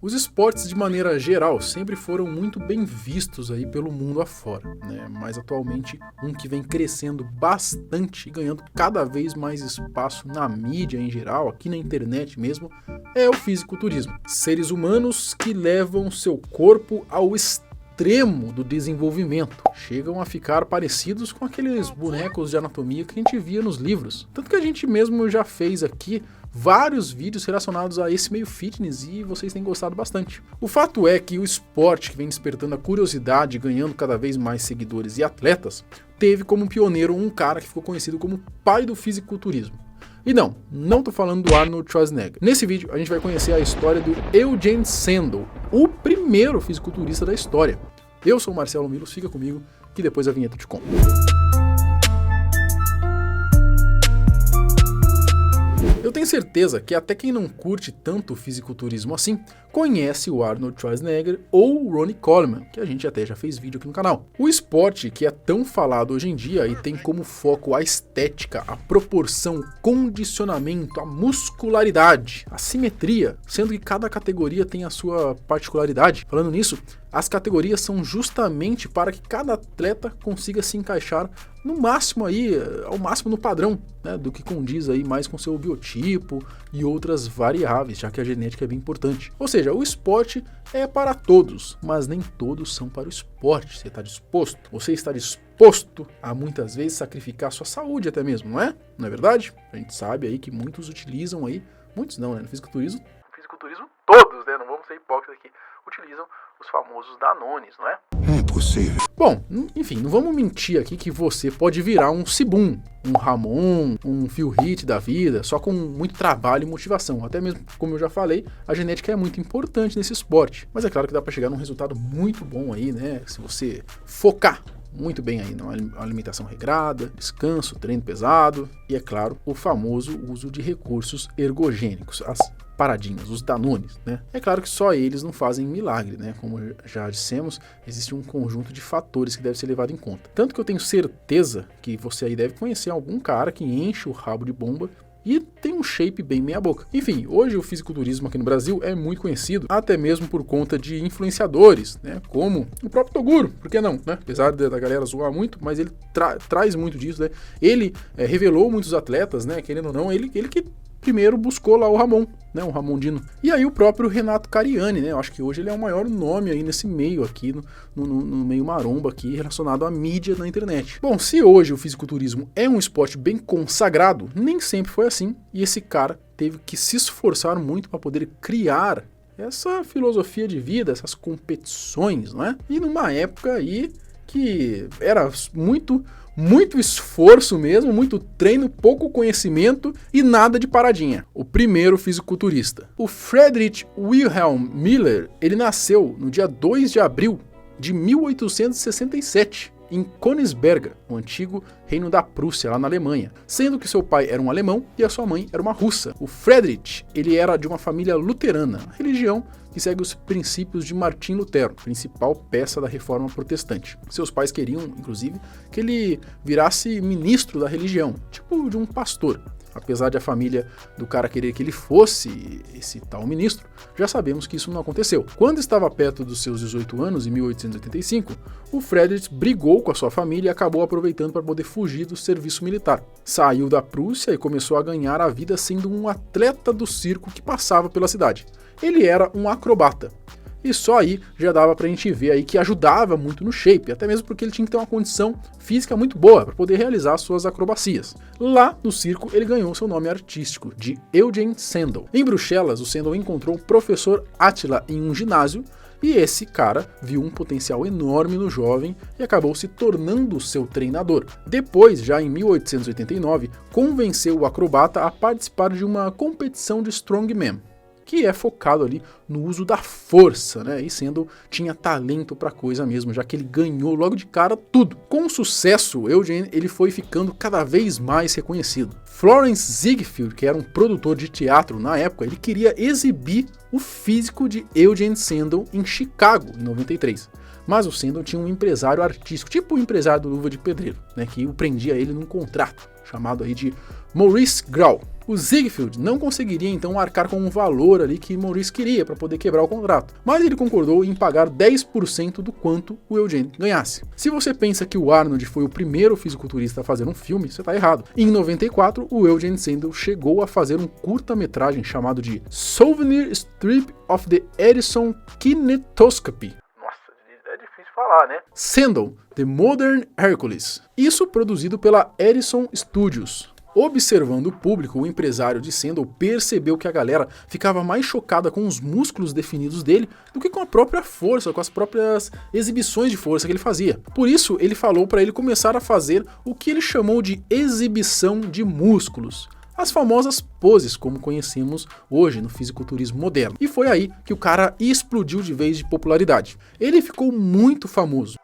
Os esportes de maneira geral sempre foram muito bem vistos aí pelo mundo afora, né? Mas atualmente um que vem crescendo bastante e ganhando cada vez mais espaço na mídia em geral, aqui na internet mesmo, é o fisiculturismo. Seres humanos que levam seu corpo ao extremo do desenvolvimento, chegam a ficar parecidos com aqueles bonecos de anatomia que a gente via nos livros. Tanto que a gente mesmo já fez aqui vários vídeos relacionados a esse meio fitness e vocês têm gostado bastante. O fato é que o esporte que vem despertando a curiosidade, ganhando cada vez mais seguidores e atletas, teve como pioneiro um cara que ficou conhecido como pai do fisiculturismo. E não tô falando do Arnold Schwarzenegger. Nesse vídeo a gente vai conhecer a história do Eugene Sandow, o primeiro fisiculturista da história. Eu sou o Marcelo Milos, fica comigo que depois a vinheta te conta. Eu tenho certeza que até quem não curte tanto o fisiculturismo assim, conhece o Arnold Schwarzenegger ou o Ronnie Coleman, que a gente até já fez vídeo aqui no canal. O esporte que é tão falado hoje em dia e tem como foco a estética, a proporção, o condicionamento, a muscularidade, a simetria, sendo que cada categoria tem a sua particularidade. Falando nisso, as categorias são justamente para que cada atleta consiga se encaixar no máximo aí, ao máximo no padrão, né, do que condiz aí mais com seu biotipo e outras variáveis, já que a genética é bem importante. Ou seja, o esporte é para todos, mas nem todos são para o esporte. Você está disposto? Você está disposto a muitas vezes sacrificar sua saúde até mesmo, não é? Não é verdade? A gente sabe aí que muitos utilizam aí, muitos não, né, no fisiculturismo todos, né, não vamos ser hipócritas aqui, utilizam os famosos Danones, não é? É impossível. Bom, enfim, não vamos mentir aqui que você pode virar um Sibum, um Ramon, um Phil Heath da vida, só com muito trabalho e motivação. Até mesmo, como eu já falei, a genética é muito importante nesse esporte. Mas é claro que dá para chegar num resultado muito bom aí, né? Se você focar muito bem aí na alimentação regrada, descanso, treino pesado e, é claro, o famoso uso de recursos ergogênicos, as paradinhas, os Danones, né? É claro que só eles não fazem milagre, né? Como já dissemos, existe um conjunto de fatores que deve ser levado em conta. Tanto que eu tenho certeza que você aí deve conhecer algum cara que enche o rabo de bomba e tem um shape bem meia boca. Enfim, hoje o fisiculturismo aqui no Brasil é muito conhecido, até mesmo por conta de influenciadores, né? Como o próprio Toguro, por que não, né? Apesar da galera zoar muito, mas ele traz muito disso, né? Ele revelou muitos atletas, né? Querendo ou não, ele que primeiro buscou lá o Ramon, né, o Ramondino. E aí o próprio Renato Cariani, né, eu acho que hoje ele é o maior nome aí nesse meio aqui, no meio maromba aqui, relacionado à mídia na internet. Bom, se hoje o fisiculturismo é um esporte bem consagrado, nem sempre foi assim, e esse cara teve que se esforçar muito para poder criar essa filosofia de vida, essas competições, né, e numa época aí que era muito esforço mesmo, muito treino, pouco conhecimento e nada de paradinha. O primeiro fisiculturista. O Friedrich Wilhelm Müller, ele nasceu no dia 2 de abril de 1867, em Königsberg, o antigo reino da Prússia, lá na Alemanha, sendo que seu pai era um alemão e a sua mãe era uma russa. O Friedrich, ele era de uma família luterana, religião que segue os princípios de Martim Lutero, principal peça da reforma protestante. Seus pais queriam, inclusive, que ele virasse ministro da religião, tipo de um pastor. Apesar de a família do cara querer que ele fosse esse tal ministro, já sabemos que isso não aconteceu. Quando estava perto dos seus 18 anos, em 1885, o Friedrich brigou com a sua família e acabou aproveitando para poder fugir do serviço militar. Saiu da Prússia e começou a ganhar a vida sendo um atleta do circo que passava pela cidade. Ele era um acrobata. E só aí já dava pra gente ver aí que ajudava muito no shape, até mesmo porque ele tinha que ter uma condição física muito boa para poder realizar suas acrobacias. Lá no circo ele ganhou seu nome artístico de Eugene Sandow. Em Bruxelas, o Sandow encontrou o professor Attila em um ginásio e esse cara viu um potencial enorme no jovem e acabou se tornando seu treinador. Depois, já em 1889, convenceu o acrobata a participar de uma competição de strongman, que é focado ali no uso da força, né? E Sandow tinha talento pra coisa mesmo, já que ele ganhou logo de cara tudo. Com o sucesso, Eugene ele foi ficando cada vez mais reconhecido. Florence Ziegfeld, que era um produtor de teatro na época, ele queria exibir o físico de Eugene Sandow em Chicago, em 93. Mas o Sandow tinha um empresário artístico, tipo o empresário do Luva de Pedreiro, né, que o prendia ele num contrato. chamado aí de Maurice Grau. O Ziegfeld não conseguiria então arcar com um valor ali que Maurice queria para poder quebrar o contrato, mas ele concordou em pagar 10% do quanto o Eugene ganhasse. Se você pensa que o Arnold foi o primeiro fisiculturista a fazer um filme, você está errado. Em 94, o Eugene Sandel chegou a fazer um curta-metragem chamado de Souvenir Strip of the Edison Kinetoscopy. É difícil falar, né? Sandel, The Modern Hercules. Isso produzido pela Edison Studios. Observando o público, o empresário de Sandel percebeu que a galera ficava mais chocada com os músculos definidos dele do que com a própria força, com as próprias exibições de força que ele fazia. Por isso, ele falou para ele começar a fazer o que ele chamou de exibição de músculos. As famosas poses, como conhecemos hoje no fisiculturismo moderno. E foi aí que o cara explodiu de vez de popularidade. Ele ficou muito famoso.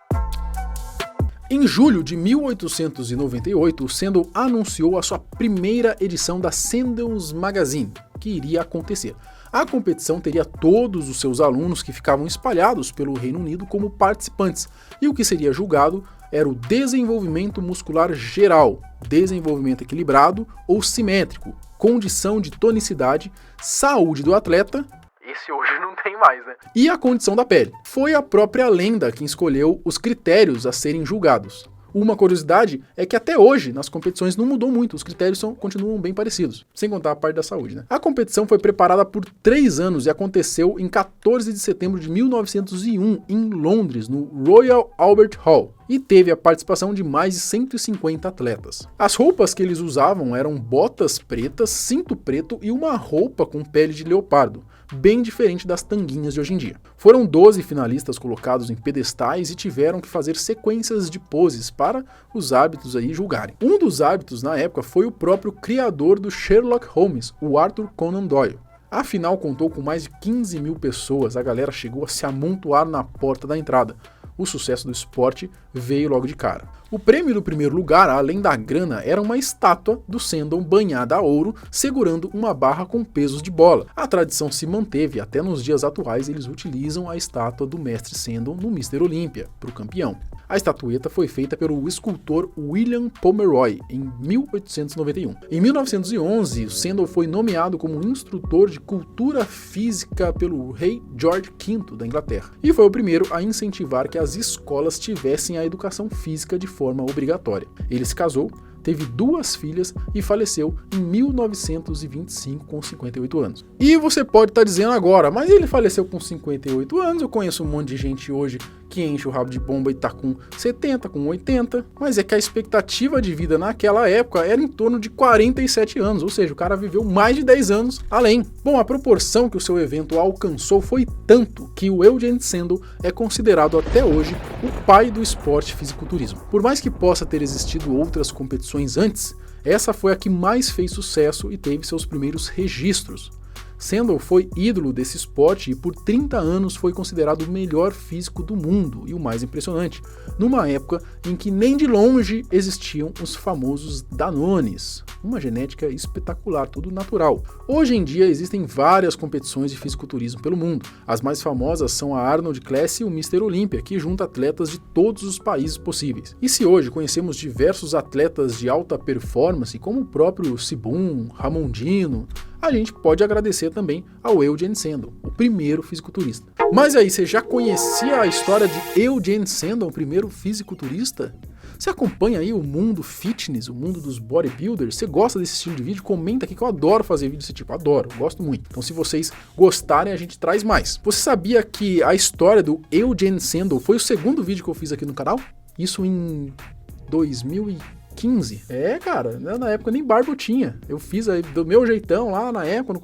Em julho de 1898, o Sandel anunciou a sua primeira edição da Sandel's Magazine, que iria acontecer. A competição teria todos os seus alunos que ficavam espalhados pelo Reino Unido como participantes, e o que seria julgado era o desenvolvimento muscular geral, desenvolvimento equilibrado ou simétrico, condição de tonicidade, saúde do atleta. Esse hoje não tem mais, né? E a condição da pele. Foi a própria lenda quem escolheu os critérios a serem julgados. Uma curiosidade é que até hoje, nas competições, não mudou muito, os critérios continuam bem parecidos, sem contar a parte da saúde, né? A competição foi preparada por 3 anos e aconteceu em 14 de setembro de 1901, em Londres, no Royal Albert Hall, e teve a participação de mais de 150 atletas. As roupas que eles usavam eram botas pretas, cinto preto e uma roupa com pele de leopardo, bem diferente das tanguinhas de hoje em dia. Foram 12 finalistas colocados em pedestais e tiveram que fazer sequências de poses para os árbitros aí julgarem. Um dos árbitros na época foi o próprio criador do Sherlock Holmes, o Arthur Conan Doyle. A final contou com mais de 15 mil pessoas, a galera chegou a se amontoar na porta da entrada. O sucesso do esporte veio logo de cara. O prêmio do primeiro lugar, além da grana, era uma estátua do Sandel banhada a ouro, segurando uma barra com pesos de bola. A tradição se manteve, até nos dias atuais eles utilizam a estátua do mestre Sandel no Mr. Olympia, para o campeão. A estatueta foi feita pelo escultor William Pomeroy em 1891. Em 1911, Sandel foi nomeado como instrutor de cultura física pelo rei George V da Inglaterra, e foi o primeiro a incentivar que as escolas tivessem a educação física de forma obrigatória. Ele se casou, teve 2 filhas e faleceu em 1925 com 58 anos. E você pode estar dizendo agora, mas ele faleceu com 58 anos, eu conheço um monte de gente hoje que enche o rabo de bomba e tá com 70, com 80, mas é que a expectativa de vida naquela época era em torno de 47 anos, ou seja, o cara viveu mais de 10 anos além. Bom, a proporção que o seu evento alcançou foi tanto que o Eugene Sandel é considerado até hoje o pai do esporte fisiculturismo. Por mais que possa ter existido outras competições antes, essa foi a que mais fez sucesso e teve seus primeiros registros. Sandel foi ídolo desse esporte e por 30 anos foi considerado o melhor físico do mundo e o mais impressionante, numa época em que nem de longe existiam os famosos Danones, uma genética espetacular, tudo natural. Hoje em dia existem várias competições de fisiculturismo pelo mundo. As mais famosas são a Arnold Classic e o Mr. Olympia, que junta atletas de todos os países possíveis. E se hoje conhecemos diversos atletas de alta performance, como o próprio Sibum, Ramondino, a gente pode agradecer também ao Eugene Sandel, o primeiro fisiculturista. Mas aí, você já conhecia a história de Eugene Sandel, o primeiro fisiculturista? Você acompanha aí o mundo fitness, o mundo dos bodybuilders? Você gosta desse estilo de vídeo? Comenta aqui que eu adoro fazer vídeo desse tipo, adoro, gosto muito. Então se vocês gostarem, a gente traz mais. Você sabia que a história do Eugene Sandel foi o segundo vídeo que eu fiz aqui no canal? Isso em 2015. É, cara, na época nem barba eu tinha. Eu fiz aí do meu jeitão lá na época,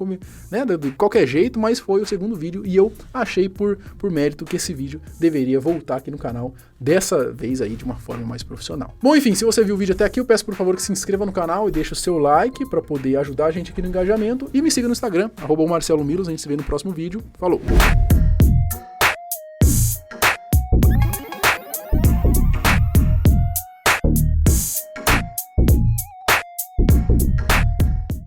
né, de qualquer jeito, mas foi o segundo vídeo e eu achei por mérito que esse vídeo deveria voltar aqui no canal, dessa vez aí de uma forma mais profissional. Bom, enfim, se você viu o vídeo até aqui, eu peço por favor que se inscreva no canal e deixe o seu like para poder ajudar a gente aqui no engajamento e me siga no Instagram, @marcelomilos. A gente se vê no próximo vídeo. Falou!